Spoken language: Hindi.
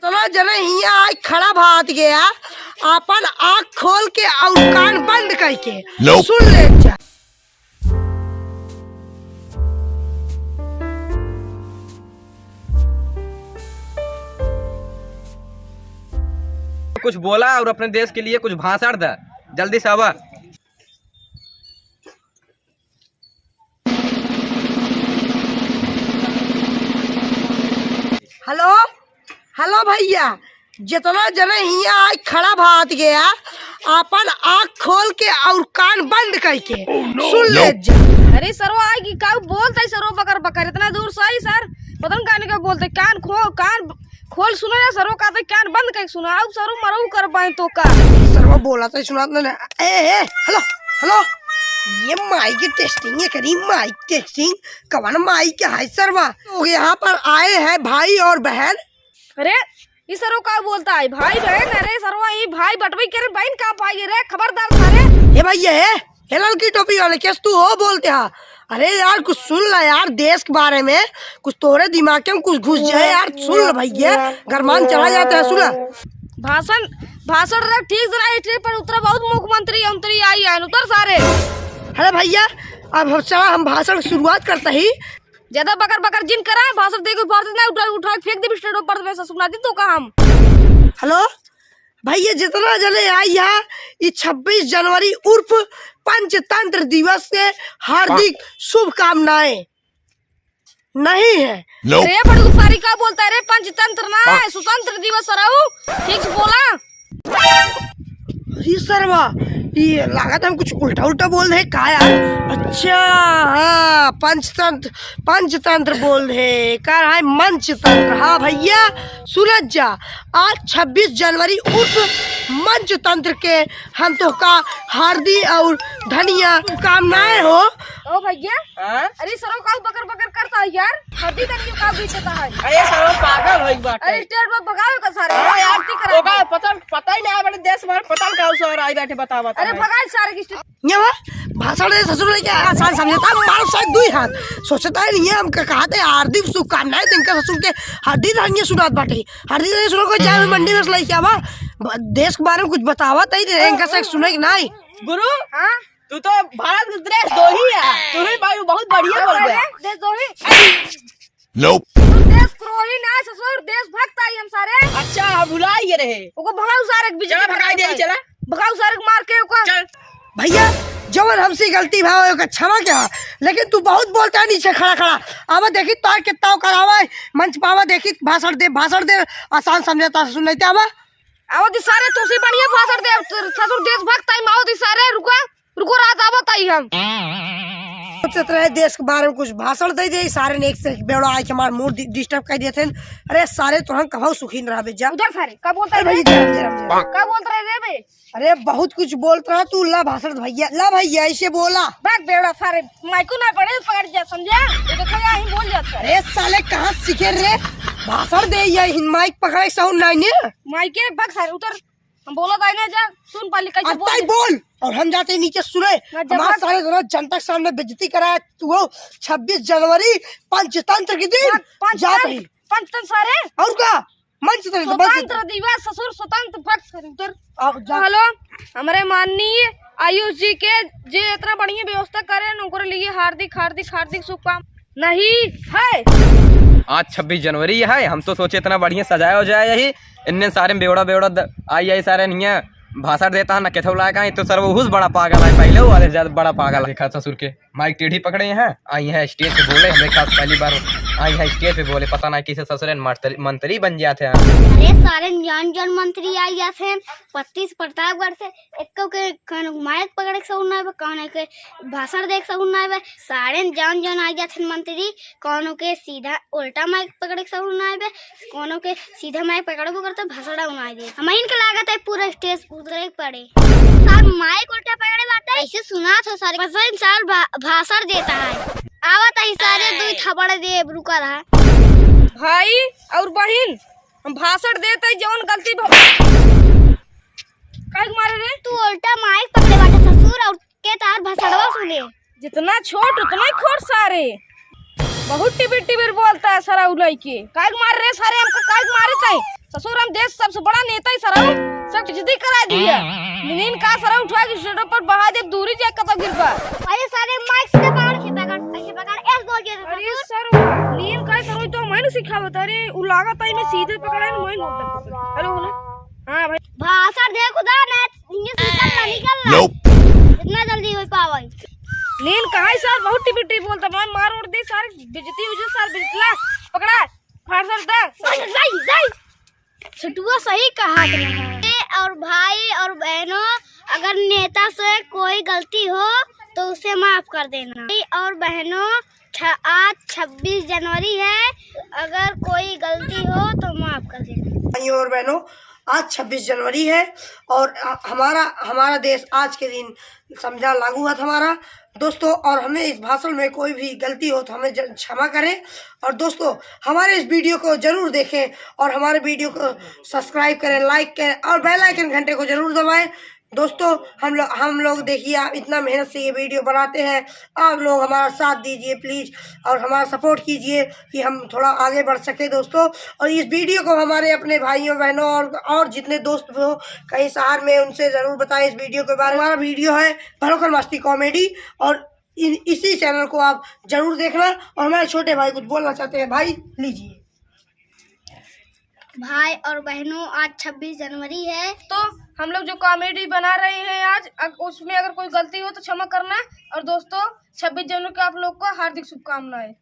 जने हिया आज खड़ा भात गया अपन आँख खोल के और कान बंद करके सुन ले जा। कुछ बोला और अपने देश के लिए कुछ भाषण दे, जल्दी से आवा। हेलो हेलो भैया, जितना जने हिया आज खड़ा भात गया अपन आँख खोल के और कान बंद करके सुन ले जा। अरे सरो आएगी का बोलता है सरो बकर बकर इतना दूर से आई सर पता नहीं कहने का बोलते कान खोल सुनो ना सरो का कान बंद करके सुना अब सरो मरऊ कर पाए तो का सरवा बोला था सुना ना। ए हेलो हेलो, ये माइक की टेस्टिंग है करी, माइक टेस्टिंग कवन माइक है सरवा। तो यहाँ पर आए हैं भाई और बहन। अरे ये सरो का बोलता है भाई बहन। अरे सरवा ये भाई बटवाई करे बहन का पाई रे खबरदार सारे। ये भैया है हेलल की टोपी वाले कैसे तू हो बोलते हैं। अरे यार कुछ सुन ला यार, देश के बारे में कुछ तोरे दिमाग में कुछ घुस जाए यार, सुन ला भैया, गरमान चला जाता है। सुना भाषण रे ठीक जरा पर उतरा बहुत मुख्यमंत्री आई है उतर सारे। अरे भैया अब चला हम भाषण की शुरुआत करते ही। ज्यादा बकर बकर जिन करा भाषण देखो ना उठा फेंक दे स्टेट पर वैसा सुना दी तो का हम। हेलो भैया, जितना जने आई है ये 26 जनवरी उर्फ पंचतंत्र दिवस के हार्दिक शुभकामनाएं नहीं है। अरे बड़ू सारी का बोलता है रे, पंचतंत्र ना है स्वतंत्र दिवस रहू ठीक से बोला। ये सरवा ये लागत हम कुछ उल्टा उल्टा बोल रहे का यार। अच्छा हाँ पंचतंत्र बोल रहे कर है मंचतंत्र। हाँ भैया सुनत जा, आज 26 जनवरी उर्फ मंचतंत्र के हम तो का हार्दिक और धनिया कामनाएं हो। ओ भैया अरे सरो का बकर बकर करता है यार, हड्डी धनिया का बीचता है। अरे सरो पागल होई बाटे। अरे स्टेट में भगाओ का सारे आरती करा ओका पता ही नहीं बड़े देश में पता का सर आई बैठे बतावा। अरे भगाए सारे की ये भाषण दे ससुर ने क्या आसान समझता मार साथ दुई हाथ सोचता है नहीं हम कहते हार्दिक शुभकामनाएं दिन ससुर के हार्दिक धनिया सुनात बाटे। हार्दिक धनिया सुनो को जाए मंडी में लई क्या बा देश के बारे में कुछ बतावा तई इनका से सुने कि नहीं। गुरु हां तू तो भारत का देश दो ही है, तू ही भाई बहुत बढ़िया बोल रहा है। देश दो ही नोप देश क्रोही ना ससुर देश भक्त आई हम सारे। अच्छा भुला ही रहे ओको भगाओ सारे के बीच में भगाई दे चला भगाओ सारे के मार के ओको। चल भैया जवन हमसे गलती भाव का क्षमा क्या, लेकिन तू बहुत बोलता है नीचे खड़ा खड़ा। आवा देखी तार कितना करावा मंच पावा देखी भाषण दे आसान समझता सुन लेते आवा दी सारे तुसी बढ़िया भाषण दे ससुर देश भक्त आई माओ दी सारे रुको रात आवत आई हम रहे देश के बारे में कुछ भाषण दे दे सारे ने एक से बेड़ा आके हमार मूड डिस्टर्ब कर दिए थे। अरे सारे तो हम कहो सुखी न रहे जा उधर सारे का बोलता है भैया का बोलता है रे बे। अरे बहुत कुछ बोलता रहा तू ला भाषण भैया ला भैया ऐसे बोला भाग बेड़ा सारे माइको ना पड़े पकड़ जा समझा ये देखो यहां ही बोल जाता। अरे साले कहां सीखे रे भाषण दे ये माइक पकड़े साउंड नहीं ने माइके भाग सारे उतर हम बोला था ना जा सुन पाली कैसे बोल और हम जाते नीचे सुने हमारे सारे जनता के सामने बेइज्जती कराया तू 26 जनवरी पंचतंत्र के दिन पंचतंत्र सारे और का स्वतंत्र दिवस ससुर स्वतंत्र भक्त उधर। हेलो हमारे माननीय आयुष जी के जे इतना बढ़िया व्यवस्था करे नौकर लिए हार्दिक हार्दिक हार्दिक शुभकामनाएं नहीं है। आज 26 जनवरी है, हम तो सोचे इतना बढ़िया सजाया हो जाए यही इन्ने सारे बेवड़ा आई सारे नहीं भाषण देता है न कैथे लायक तो सर वो बड़ा पागल है, पहले वो वाले ज्यादा बड़ा पागल है। ससुर के माइक टेढ़ी पकड़े हैं आई है स्टेज पे बोले हमें खास पहली बार आई है स्टेज पे बोले पता नहीं किसे ससुर मंत्री बन जाते हैं। अरे सारे जन मंत्री आई जाते हैं 25 प्रतापगढ़ से एक माइक पकड़ के सुनना है कौन के भाषण देख सुनना है सारे जन आई जाते हैं मंत्री कौन के सीधा उल्टा माइक पकड़ के सुनना है कौन के सीधा माइक पकड़ को करते भाषण उनाई दे हम इनके लागत है पूरा स्टेज उतरे पड़े सर माइक उल्टा पकड़े बात है ऐसे सुना तो सारे साल भाषण देता है आवत है सारे दो थपड़ दे रुका रहा भाई और बहन हम भाषण देते जौन गलती काहे मारे रे तू उल्टा माइक पकड़े बाटे ससुर और के तार भाषणवा सुने जितना छोट उतना ही खोट सारे बहुत टिबिर बोलता है सारा उलाई के काहे मार रे सारे हमको काहे मारे थे ससुर हम देश सबसे बड़ा नेता ही सर सब बेइज्जती करा दिया। नीन का सर उठा के स्टेज पर बहा दे दूरी जा कत गिर पा। अरे सारे माइक से पकड़ ऐसे पकड़ ऐसे बोल के अरे सर नीन का सर तो मैंने सिखावत। अरे उ लागत है मैं सीधे पकड़ा है मैं नोट। हेलो ना हां भाई भाषा दे खुदा ना निकल इतना जल्दी हो पावे। नीन कहा है सर बहुत टिपिटी बोलता मैं मार उड़ दे सर बेइज्जती हो जा सर बिल्कुल पकड़ा फाड़ सर दे छटुआ सही कहा तुमने। और भाई और बहनों अगर नेता से कोई गलती हो तो उसे माफ कर देना। भाई और बहनों आज 26 जनवरी है, अगर कोई गलती हो तो माफ कर देना। भाइयों और बहनों आज 26 जनवरी है और हमारा देश आज के दिन संविधान लागू हुआ था हमारा दोस्तों। और हमें इस भाषण में कोई भी गलती हो तो हमें क्षमा करें। और दोस्तों हमारे इस वीडियो को जरूर देखें और हमारे वीडियो को सब्सक्राइब करें, लाइक करें और बेल आइकन घंटे को जरूर दबाएं। दोस्तों हम लोग देखिए आप इतना मेहनत से ये वीडियो बनाते हैं, आप लोग हमारा साथ दीजिए प्लीज़ और हमारा सपोर्ट कीजिए कि हम थोड़ा आगे बढ़ सके दोस्तों। और इस वीडियो को हमारे अपने भाइयों बहनों और जितने दोस्त हो कहीं शहर में उनसे ज़रूर बताएं इस वीडियो के बारे में। हमारा वीडियो है भरोकर मस्ती कॉमेडी और इसी चैनल को आप जरूर देखना। और हमारे छोटे भाई कुछ बोलना चाहते हैं, भाई लीजिए। भाई और बहनों आज 26 जनवरी है तो हम लोग जो कॉमेडी बना रहे हैं आज उसमें अगर कोई गलती हो तो क्षमा करना। और दोस्तों 26 जनवरी को आप लोग को हार्दिक शुभकामनाएं।